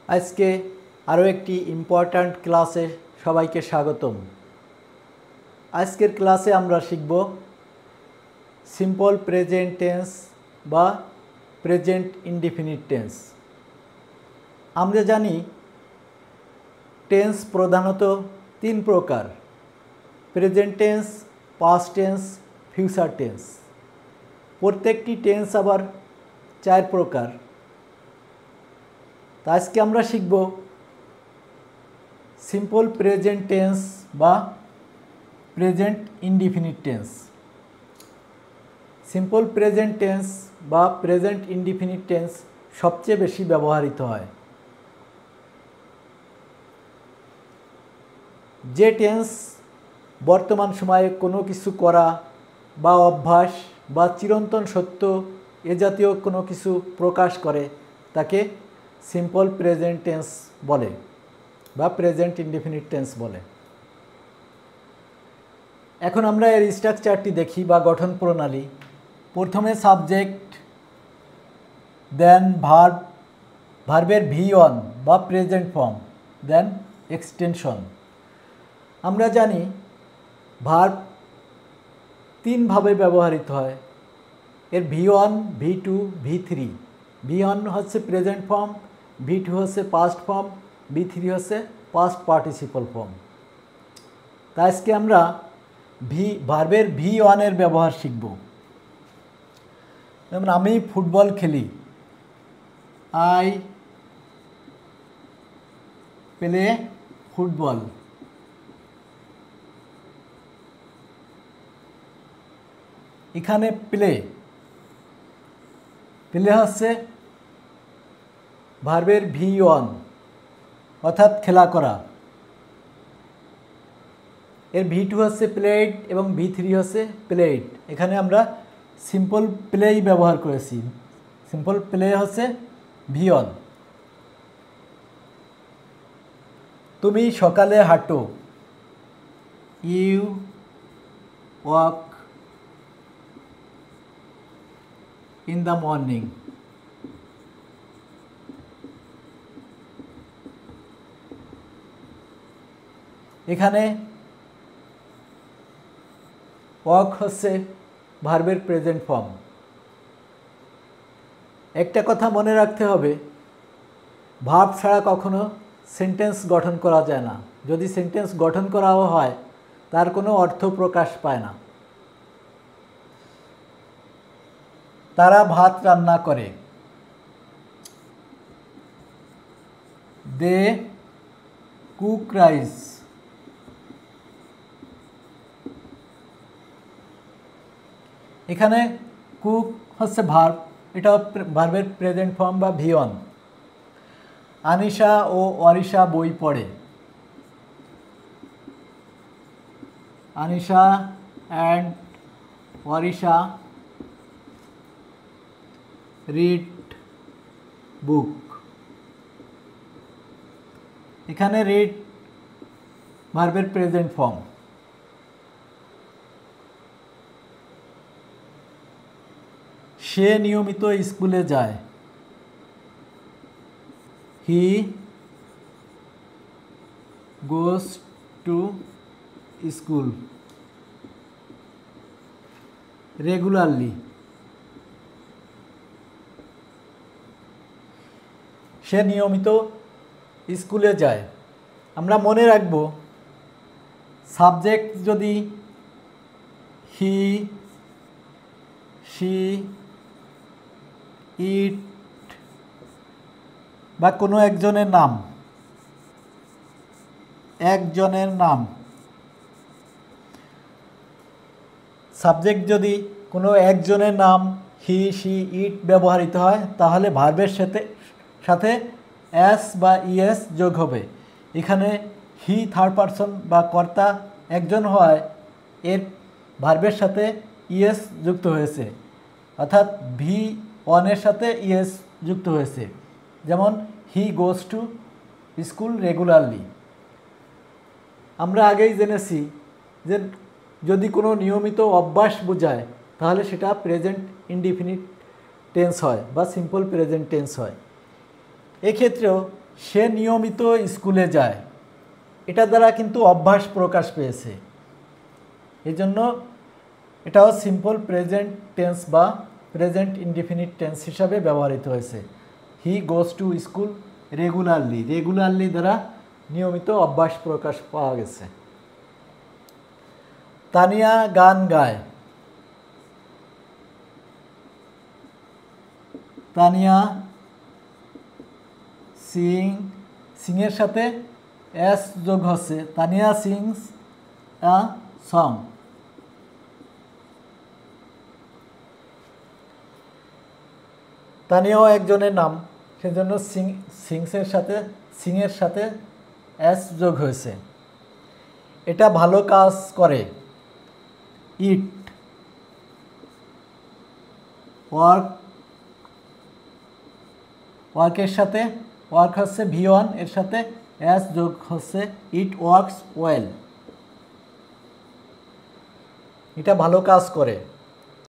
আজকে আরও একটি ইম্পর্ট্যান্ট ক্লাসে সবাইকে স্বাগতম। আজকের ক্লাসে আমরা শিখব সিম্পল প্রেজেন্ট টেন্স বা প্রেজেন্ট ইনডিফিনিট টেন্স। আমরা জানি টেন্স প্রধানত তিন প্রকার: present tense, past tense, future tense. প্রত্যেকটি টেন্স আবার চার প্রকার। তো আজকে আমরা শিখব সিম্পল প্রেজেন্ট টেন্স বা present indefinite tense. Simple present tense বা প্রেজেন্ট ইনডিফিনিট টেন্স সবচেয়ে বেশি ব্যবহৃত হয়। যে টেন্স বর্তমান সময়ে কোনো কিছু করা বা অভ্যাস বা চিরন্তন সত্য এ জাতীয় কোনো কিছু প্রকাশ করে তাকে সিম্পল প্রেজেন্ট টেন্স বলে বা প্রেজেন্ট ইনডিফিনিট টেন্স বলে। এখন আমরা এর স্ট্রাকচারটি দেখি বা গঠন প্রণালী। প্রথমে সাবজেক্ট, দেন ভার্ব, ভার্বের V1 বা প্রেজেন্ট ফর্ম, দেন এক্সটেনশন। আমরা জানি ভার্ব তিনভাবে ব্যবহৃত হয়। এর V1, V2, V3। V1 হচ্ছে প্রেজেন্ট ফর্ম, V2 হচ্ছে পাস্ট ফর্ম, V3 হচ্ছে পাস্ট পার্টিসিপল ফর্ম। তাই আজকে আমরা ভার্বের V1 এর ব্যবহার শিখব। যেমন আমি ফুটবল খেলি, আই প্লে ফুটবল। এখানে প্লে হচ্ছে ভার্বের V1 অর্থাৎ খেলা করা। এর V2 হচ্ছে প্লেড এবং V3 হচ্ছে প্লেড। এখানে আমরা সিম্পল প্লেই ব্যবহার করেছি। সিম্পল প্লে হচ্ছে V1। তুমি সকালে হাঁটো, you walk in the morning. এখানে ওয়াক হচ্ছে ভার্বের প্রেজেন্ট ফর্ম। একটা কথা মনে রাখতে হবে, ভার্ব ছাড়া কখনো সেন্টেন্স গঠন করা যায় না। যদি সেন্টেন্স গঠন করাও হয় তার কোনো অর্থ প্রকাশ পায় না। তারা ভাত রান্না করে, দে কুক রাইস। এখানে কুক হচ্ছে ভার্ব, এটা ভার্বের প্রেজেন্ট ফর্ম বা V1। আনিশা ও অরিশা বই পড়ে, আনিশা অ্যান্ড অরিশা রিড বুক। এখানে রিড ভার্বের প্রেজেন্ট ফর্ম। সে নিয়মিত স্কুলে যায়, হি গোজ টু স্কুল রেগুলারলি। সে নিয়মিত স্কুলে যায়। আমরা মনে রাখব, সাবজেক্ট যদি হি, শি, ইট বা কোনো একজনের নাম, সাবজেক্ট যদি কোনো একজনের নাম হি, শি, ইট ব্যবহৃত হয় তাহলে ভার্বের সাথে এস বা ইএস যোগ হবে। এখানে হি থার্ড পারসন বা কর্তা একজন হওয়ায় এর ভার্বের সাথে ইএস যুক্ত হয়েছে, অর্থাৎ V1 এর সাথে ইএস যুক্ত হয়েছে। যেমন হি গোজ টু স্কুল রেগুলারলি। আমরা আগেই জেনেছি যে যদি কোনো নিয়মিত অভ্যাস বোঝায় তাহলে সেটা প্রেজেন্ট ইনডিফিনিট টেন্স হয় বা সিম্পল প্রেজেন্ট টেন্স হয়। এক্ষেত্রেও সে নিয়মিত স্কুলে যায়, এটা দ্বারা কিন্তু অভ্যাস প্রকাশ পেয়েছে। এই জন্য এটাও সিম্পল প্রেজেন্ট টেন্স বা প্রেজেন্ট ইনডিফিনিট টেন্স হিসাবে ব্যবহৃত হয়েছে। He goes to school regularly, regularly দ্বারা নিয়মিত অভ্যাস প্রকাশ পাওয়া গেছে। তানিয়া গান গায়, তানিয়া সিংয়ের সাথে এস যোগ হচ্ছে, তানিয়া সিংস আ সং। তানিয়াও একজনের নাম, সেজন্য সিংয়ের সাথে এস যোগ হয়েছে। এটা ভালো কাজ করে, ইট। ওয়ার্কের সাথে ওয়ার্ক হচ্ছে V1, এর সাথে এস যোগ হচ্ছে ইট ওয়ার্কস ওয়েল। এটা ভালো কাজ করে।